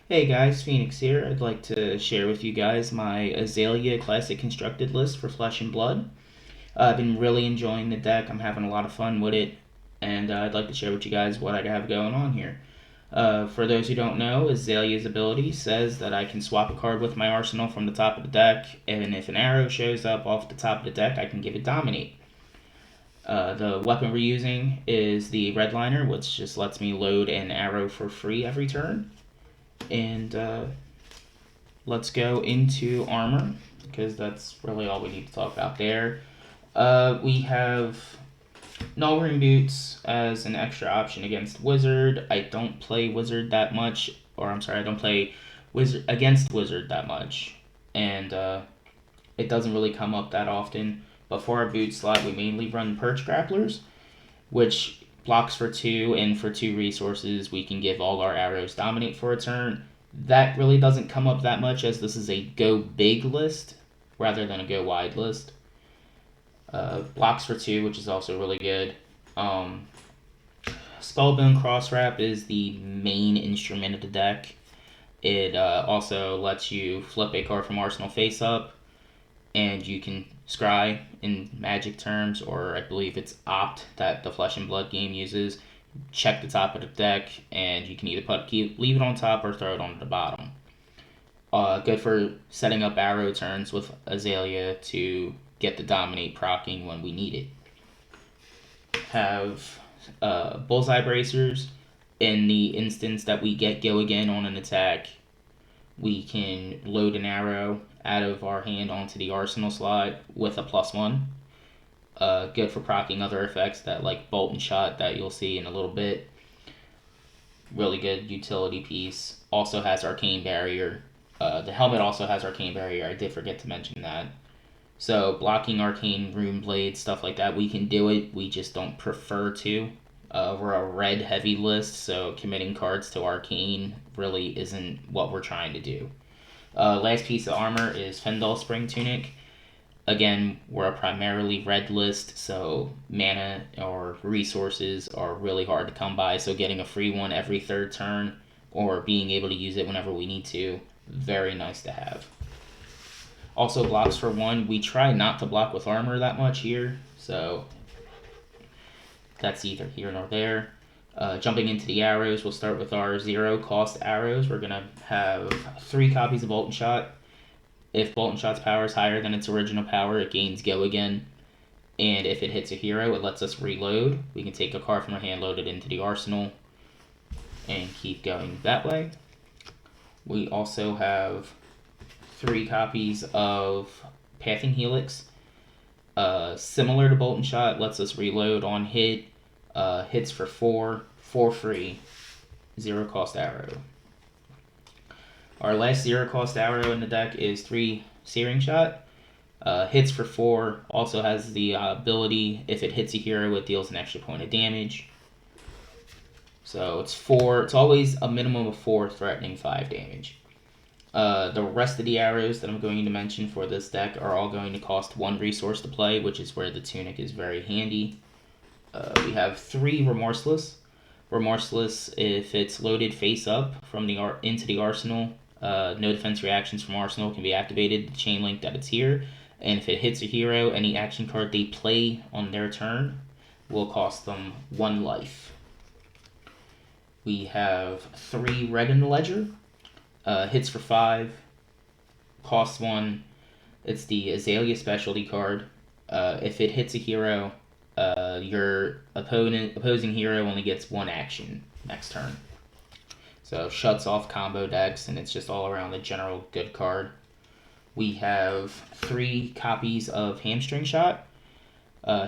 Hey guys, Phoenix here. I'd like to share with you guys my Azalea Classic Constructed list for Flesh and Blood. I've been really enjoying the deck. I'm having a lot of fun with it, and I'd like to share with you guys what I have going on here. For those who don't know, Azalea's ability says that I can swap a card with my arsenal from the top of the deck, and if an arrow shows up off the top of the deck, I can give it Dominate. The weapon we're using is the Redliner, which just lets me load an arrow for free every turn. And let's go into armor, because that's really all we need to talk about there. We have Nullring Boots as an extra option against Wizard. I don't play Wizard that much, or I'm sorry, I don't play Wizard against Wizard that much, and it doesn't really come up that often. But for our boot slot, we mainly run Perch Grapplers, which blocks for 2, and for 2 resources, we can give all our arrows Dominate for a turn. That really doesn't come up that much, as this is a go big list rather than a go wide list. Blocks for 2, which is also really good. Spellbone Crosswrap is the main instrument of the deck. It also lets you flip a card from Arsenal face up, and you can scry in Magic terms, or I believe it's opt that the Flesh and Blood game uses. Check the top of the deck, and you can either leave it on top or throw it on the bottom. Good for setting up arrow turns with Azalea to get the Dominate proccing when we need it. Have Bullseye Bracers. In the instance that we get Go Again on an attack, we can load an arrow out of our hand onto the arsenal slot with a +1. Good for proccing other effects that like Bolt and Shot that you'll see in a little bit. Really good utility piece. Also has Arcane Barrier. The helmet also has Arcane Barrier. I did forget to mention that. So blocking Arcane Rune Blade, stuff like that, we can do it. We just don't prefer to. We're a red heavy list, so committing cards to Arcane really isn't what we're trying to do. Last piece of armor is Fendel Spring Tunic. Again, we're a primarily red list, so mana or resources are really hard to come by, so getting a free one every third turn or being able to use it whenever we need to, very nice to have. Also blocks for 1. We try not to block with armor that much here, so that's either here nor there. Jumping into the arrows, we'll start with our 0 cost arrows. We're going to have 3 copies of Bolt and Shot. If Bolt and Shot's power is higher than its original power, it gains Go Again. And if it hits a hero, it lets us reload. We can take a card from our hand, load it into the arsenal, and keep going that way. We also have 3 copies of Pathing Helix. Similar to Bolt and Shot, lets us reload on hit. Hits for 4, for free, 0 cost arrow. Our last 0 cost arrow in the deck is 3 Searing Shot. Hits for 4, also has the ability, if it hits a hero, it deals an extra point of damage. So it's 4, it's always a minimum of 4 threatening 5 damage. The rest of the arrows that I'm going to mention for this deck are all going to cost 1 resource to play, which is where the Tunic is very handy. We have 3 Remorseless. Remorseless, if it's loaded face up from into the arsenal, no defense reactions from arsenal can be activated to chain link that it's here. And if it hits a hero, any action card they play on their turn will cost them 1 life. We have 3 Red in the Ledger. Hits for 5, costs 1. It's the Azalea specialty card. If it hits a hero, your opposing hero only gets 1 action next turn. So shuts off combo decks, and it's just all around a general good card. We have 3 copies of Hamstring Shot.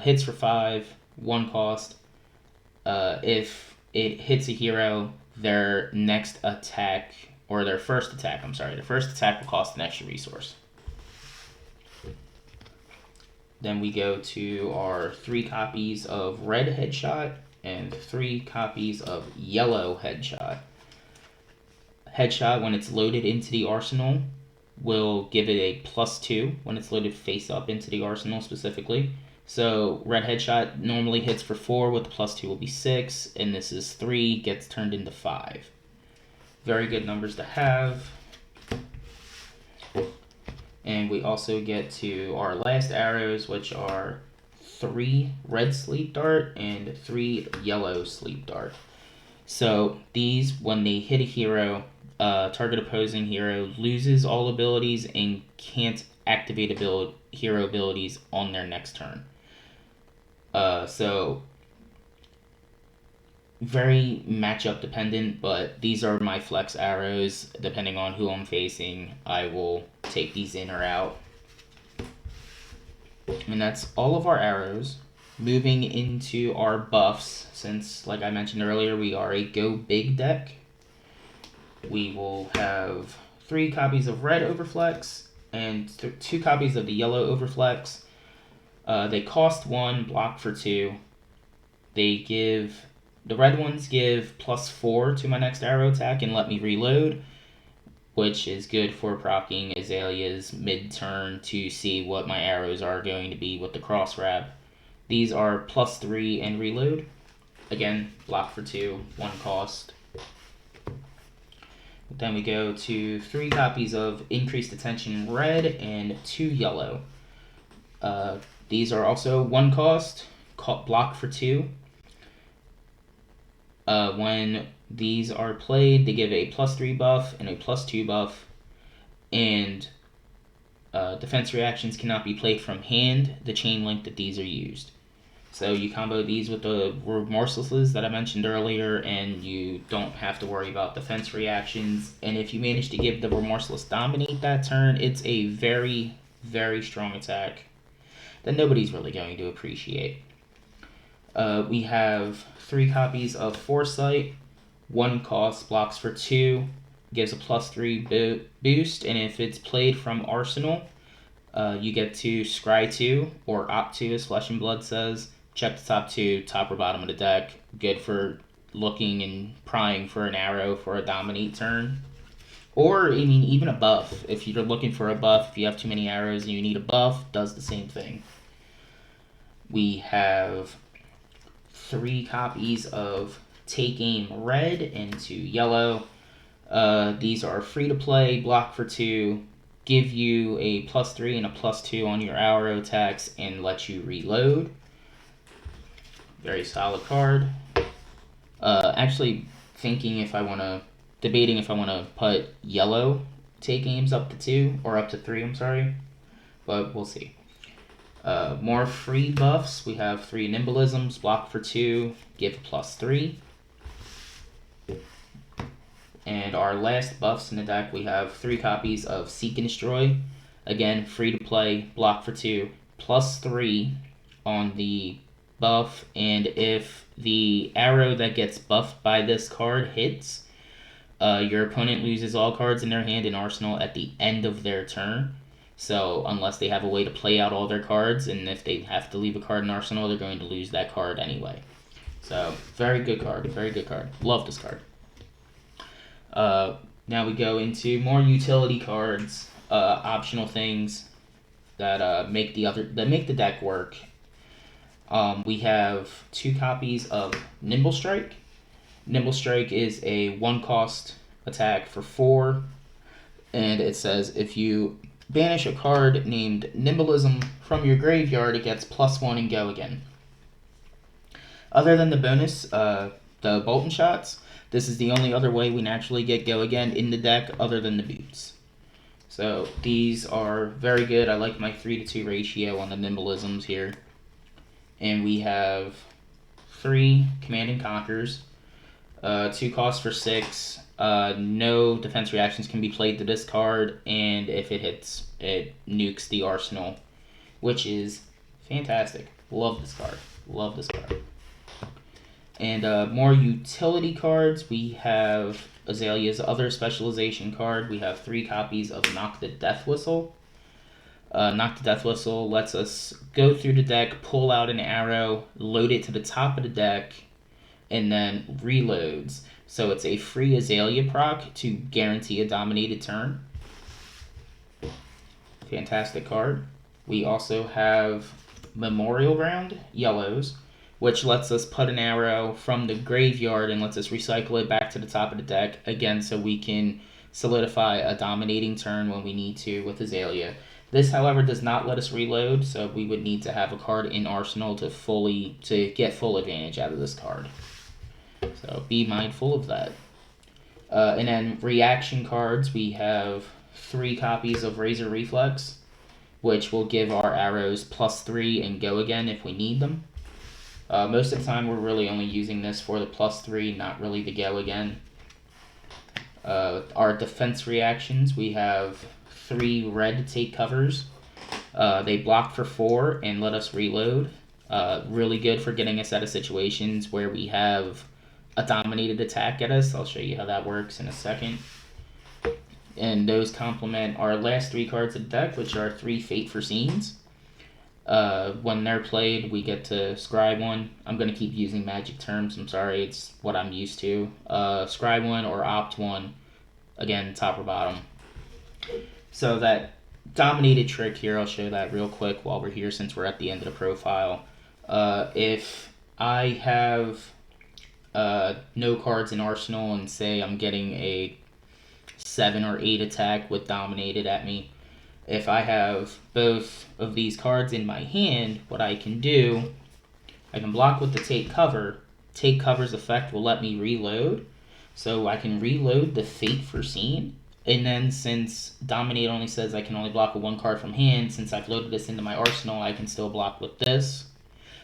Hits for 5, 1 cost. If it hits a hero, their next attack, or their first attack will cost an extra resource. Then we go to our 3 copies of Red Headshot and 3 copies of Yellow Headshot. Headshot, when it's loaded into the arsenal, will give it a +2 when it's loaded face up into the arsenal specifically. So Red Headshot normally hits for 4, with the +2 will be 6, and this is 3, gets turned into 5. Very good numbers to have. And we also get to our last arrows, which are 3 red sleep dart and 3 yellow sleep dart. So these, when they hit a hero, target opposing hero loses all abilities and can't activate hero abilities on their next turn. So very matchup dependent, but these are my flex arrows. Depending on who I'm facing, I will take these in or out. And that's all of our arrows. Moving into our buffs, since, like I mentioned earlier, we are a go big deck. We will have 3 copies of red Overflex and 2 copies of the yellow Overflex. They cost 1, block for 2. The red ones give +4 to my next arrow attack and let me reload, which is good for proccing Azalea's mid-turn to see what my arrows are going to be with the cross wrap. These are +3 and reload. Again, block for 2, 1 cost. Then we go to 3 copies of Increased Attention red and 2 yellow. These are also 1 cost, block for 2. When these are played, they give a +3 buff and a +2 buff, and defense reactions cannot be played from hand the chain link that these are used. So you combo these with the Remorselesses that I mentioned earlier, and you don't have to worry about defense reactions. And if you manage to give the Remorseless Dominate that turn, it's a very, very strong attack that nobody's really going to appreciate. We have 3 copies of Foresight, 1 cost, blocks for 2, gives a +3 boost, and if it's played from Arsenal, you get to scry 2, or opt 2 as Flesh and Blood says. Check the top 2, top or bottom of the deck. Good for looking and prying for an arrow for a dominate turn. Or, I mean, even a buff. If you're looking for a buff, if you have too many arrows and you need a buff, does the same thing. We have 3 copies of Take Aim red and 2 yellow. These are free to play, block for 2, give you a +3 and a +2 on your arrow attacks, and let you reload. Very solid card. Actually debating if I want to put yellow Take Aims up to 2, or up to 3, I'm sorry. But we'll see. More free buffs. We have 3 Nimblisms, block for 2, give a +3. And our last buffs in the deck, we have 3 copies of Seek and Destroy. Again, free to play, block for 2, +3 on the buff, and if the arrow that gets buffed by this card hits, your opponent loses all cards in their hand and arsenal at the end of their turn. So unless they have a way to play out all their cards, and if they have to leave a card in arsenal, they're going to lose that card anyway. So very good card, very good card. Love this card. Now we go into more utility cards, optional things that make the deck work. We have 2 copies of Nimble Strike. Nimble Strike is a 1 cost attack for 4, and it says if you banish a card named Nimblism from your graveyard, it gets +1 and go again. Other than the bonus, the Bolton Shots, this is the only other way we naturally get go again in the deck other than the boots. So these are very good. I like my 3-to-2 ratio on the Nimblisms here. And we have 3 Command and Conquers, 2 costs for 6. No defense reactions can be played to this card, and if it hits, it nukes the arsenal, which is fantastic. Love this card. Love this card. And more utility cards. We have Azalea's other specialization card. We have 3 copies of Knock the Death Whistle. Knock the Death Whistle lets us go through the deck, pull out an arrow, load it to the top of the deck, and then reloads. So it's a free Azalea proc to guarantee a dominated turn. Fantastic card. We also have Memorial Ground, yellows, which lets us put an arrow from the graveyard and lets us recycle it back to the top of the deck, again, so we can solidify a dominating turn when we need to with Azalea. This, however, does not let us reload, so we would need to have a card in Arsenal to get full advantage out of this card. So be mindful of that. And then reaction cards, we have 3 copies of Razor Reflex, which will give our arrows +3 and go again if we need them. Most of the time, we're really only using this for the +3, not really the go again. Our defense reactions, we have 3 red take covers. They block for 4 and let us reload. Really good for getting us out of situations where we have a dominated attack at us. I'll show you how that works in a second. And those complement our last 3 cards of the deck, which are 3 Fate for Scenes. When they're played, we get to scry 1. I'm going to keep using magic terms. I'm sorry, it's what I'm used to. Scry 1 or opt 1. Again, top or bottom. So that dominated trick here, I'll show that real quick while we're here since we're at the end of the profile. If I have no cards in Arsenal and say I'm getting a 7 or 8 attack with dominated at me, if I have both of these cards in my hand, what I can do, I can block with the take cover. Take cover's effect will let me reload, so I can reload the Fate Foreseen. And then since dominate only says I can only block with 1 card from hand, since I've loaded this into my arsenal, I can still block with this.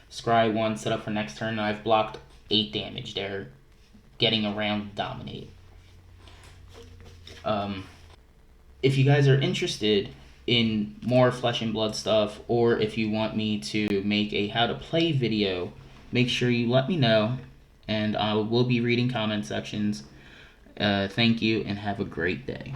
Scry 1, set up for next turn, and I've blocked 8 damage there, getting around dominate. If you guys are interested in more Flesh and Blood stuff, or if you want me to make a how to play video, make sure you let me know, and I will be reading comment sections. Thank you, and have a great day.